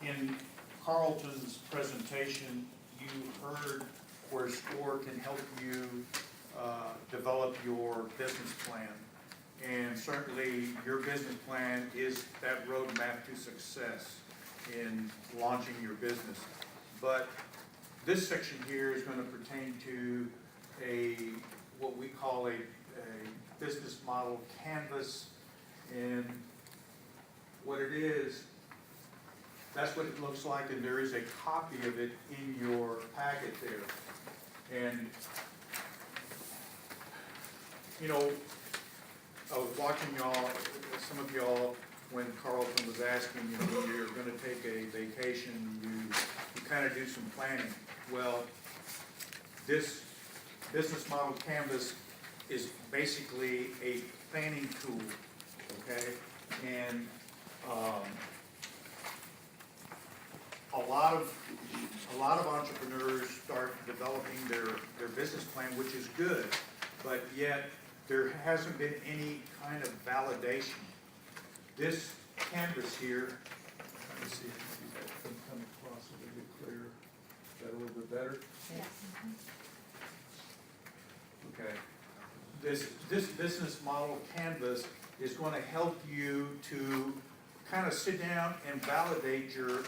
In Carlton's presentation, you heard where SCORE can help you develop your business plan. And certainly your business plan is that roadmap to success in launching your business. But this section here is going to pertain to what we call a business model canvas. And what it is, that's what it looks like, and there is a copy of it in your packet there. And, you know, I was watching y'all, some of y'all, when Carlton was asking, you know, when you're going to take a vacation, you kind of do some planning. Well, this business model canvas is basically a planning tool, okay? And a lot of entrepreneurs start developing their business plan, which is good, but yet there hasn't been any kind of validation. This canvas here, let me see if that can come across a little bit clearer. Is that a little bit better? Yes. Okay. This business model canvas is going to help you to kind of sit down and validate your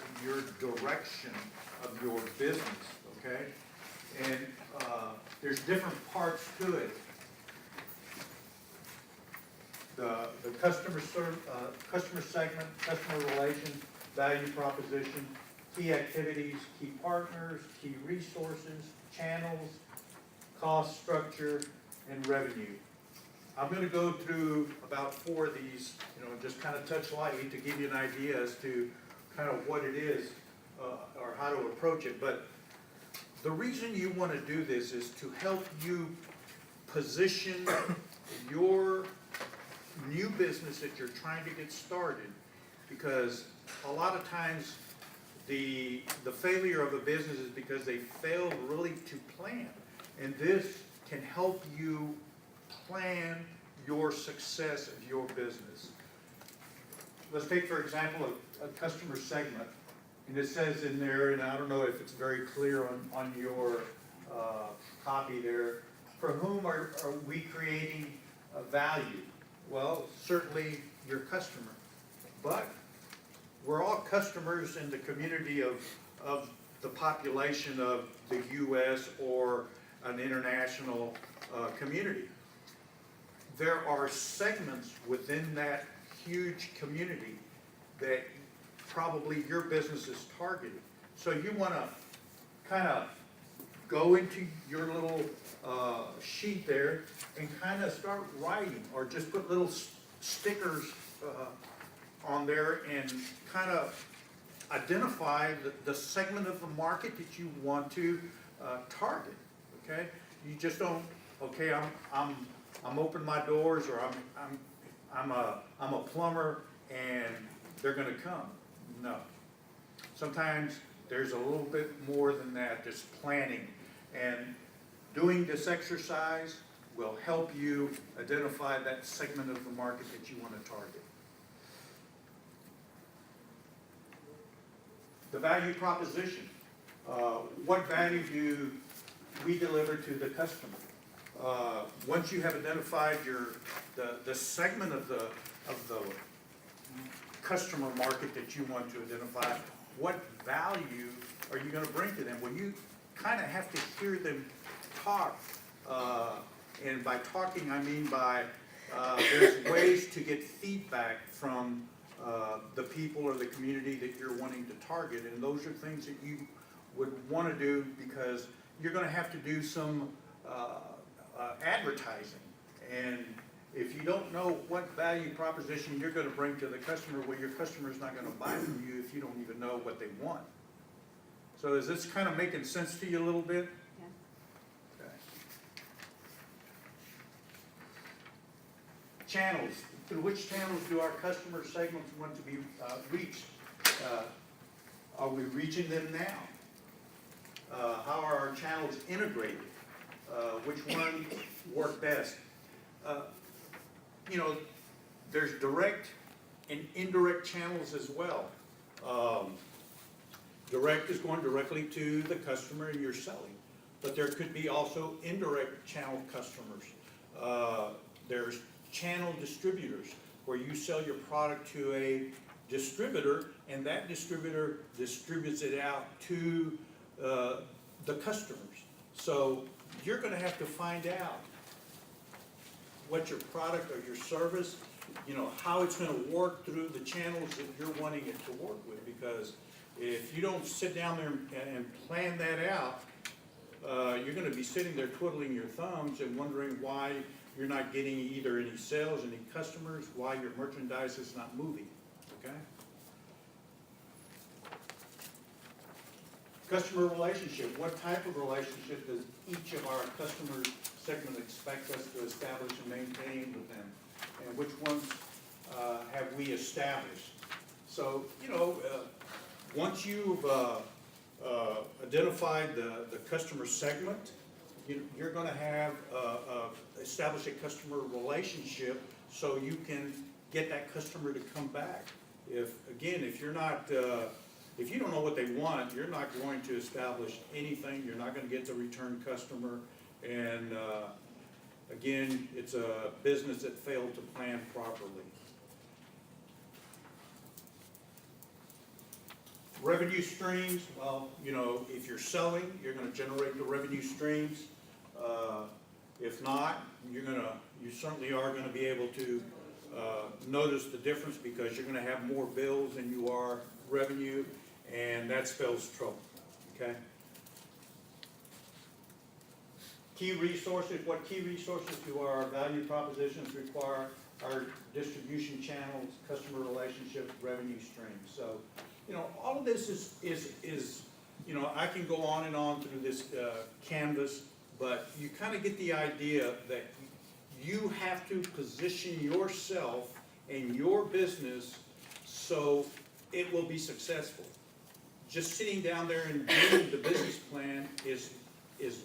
direction of your business, okay? And there's different parts to it. The customer segment, customer relations, value proposition, key activities, key partners, key resources, channels, cost structure, and revenue. I'm going to go through about 4 of these, you know, just kind of touch lightly to give you an idea as to kind of what it is or how to approach it. But the reason you want to do this is to help you position your new business that you're trying to get started, because a lot of times the failure of a business is because they failed really to plan, and this can help you plan your success of your business. Let's take, for example, a customer segment, and it says in there, and I don't know if it's very clear on your copy there, for whom are we creating value? Well, certainly your customer, but we're all customers in the community of the population of the U.S. or an international community. There are segments within that huge community that probably your business is targeting. So you want to kind of go into your little sheet there and kind of start writing, or just put little stickers on there and kind of identify the segment of the market that you want to target. Okay, you just don't. Okay, I'm opening my doors, or I'm a plumber, and they're going to come. No. Sometimes there's a little bit more than that. Just planning and doing this exercise will help you identify that segment of the market that you want to target. The value proposition. What value do we deliver to the customer? Once you have identified the segment of the customer market that you want to identify, what value are you going to bring to them? Well, you kind of have to hear them talk, and by talking I mean by there's ways to get feedback from the people or the community that you're wanting to target, and those are things that you would want to do, because you're going to have to do some advertising. And if you don't know what value proposition you're going to bring to the customer, well, your customer's not going to buy from you if you don't even know what they want. So is this kind of making sense to you a little bit? Yeah. Okay. Channels. Through which channels do our customer segments want to be reached? Are we reaching them now? How are our channels integrated? Which one work best? You know, there's direct and indirect channels as well. Direct is going directly to the customer and you're selling. But there could be also indirect channel customers. There's channel distributors where you sell your product to a distributor and that distributor distributes it out to the customers. So you're going to have to find out what your product or your service, how it's going to work through the channels that you're wanting it to work with. Because if you don't sit down there and plan that out, you're going to be sitting there twiddling your thumbs and wondering why you're not getting either any sales, any customers, why your merchandise is not moving, okay? Customer relationship. What type of relationship does each of our customer segments expect us to establish and maintain with them? And which ones have we established? So, once you've identified the customer segment, you're going to have establish a customer relationship so you can get that customer to come back. If you're not, if you don't know what they want, you're not going to establish anything. You're not going to get the return customer. And again, it's a business that failed to plan properly. Revenue streams, well, if you're selling, you're going to generate the revenue streams. If not, you certainly are going to be able to notice the difference because you're going to have more bills than you are revenue, and that spells trouble, okay? Key resources, what key resources do our value propositions require? Our distribution channels, customer relationships, revenue streams. So, all of this is I can go on and on through this canvas, but you kind of get the idea that you have to position yourself and your business so it will be successful. Just sitting down there and doing the business plan is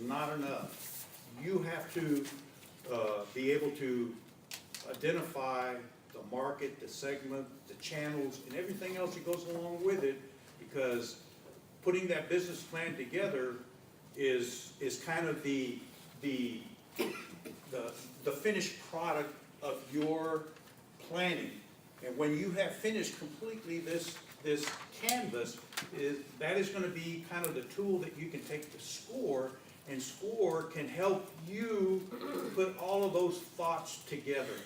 not enough. You have to be able to identify the market, the segment, the channels, and everything else that goes along with it, because putting that business plan together is kind of the finished product of your planning. And when you have finished completely this canvas, that is going to be kind of the tool that you can take to SCORE, and SCORE can help you put all of those thoughts together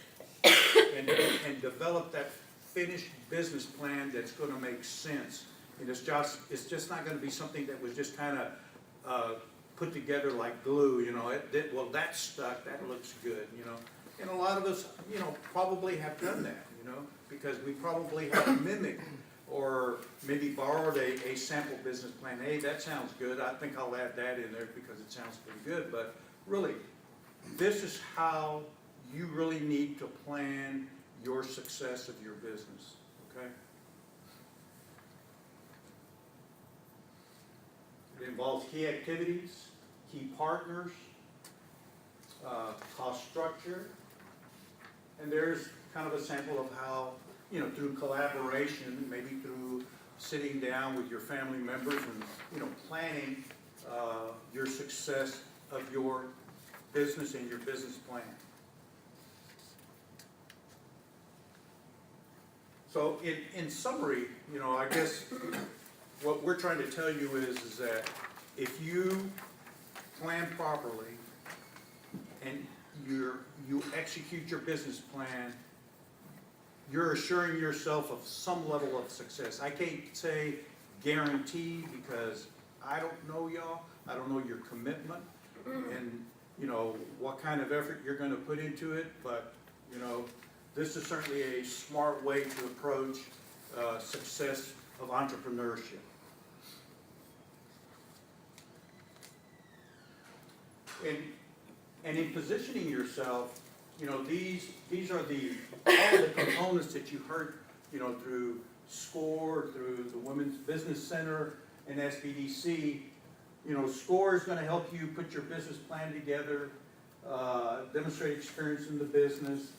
and develop that finished business plan that's going to make sense. And it's just not going to be something that was just kind of put together like glue. Well, that's stuck. That looks good. And a lot of us, probably have done that. Because we probably have mimicked or maybe borrowed a sample business plan. Hey, that sounds good. I think I'll add that in there because it sounds pretty good. But really, this is how you really need to plan your success of your business, okay? It involves key activities, key partners, cost structure, and there's kind of a sample of how, through collaboration, maybe through sitting down with your family members and, planning your success of your business and your business plan. So in summary, I guess what we're trying to tell you is that if you plan properly and you execute your business plan, you're assuring yourself of some level of success. I can't say guarantee because I don't know y'all. I don't know your commitment and what kind of effort you're going to put into it, but this is certainly a smart way to approach success of entrepreneurship. And in positioning yourself, these are all the components that you heard, through SCORE, through the Women's Business Center and SBDC. SCORE is going to help you put your business plan together, demonstrate experience in the business.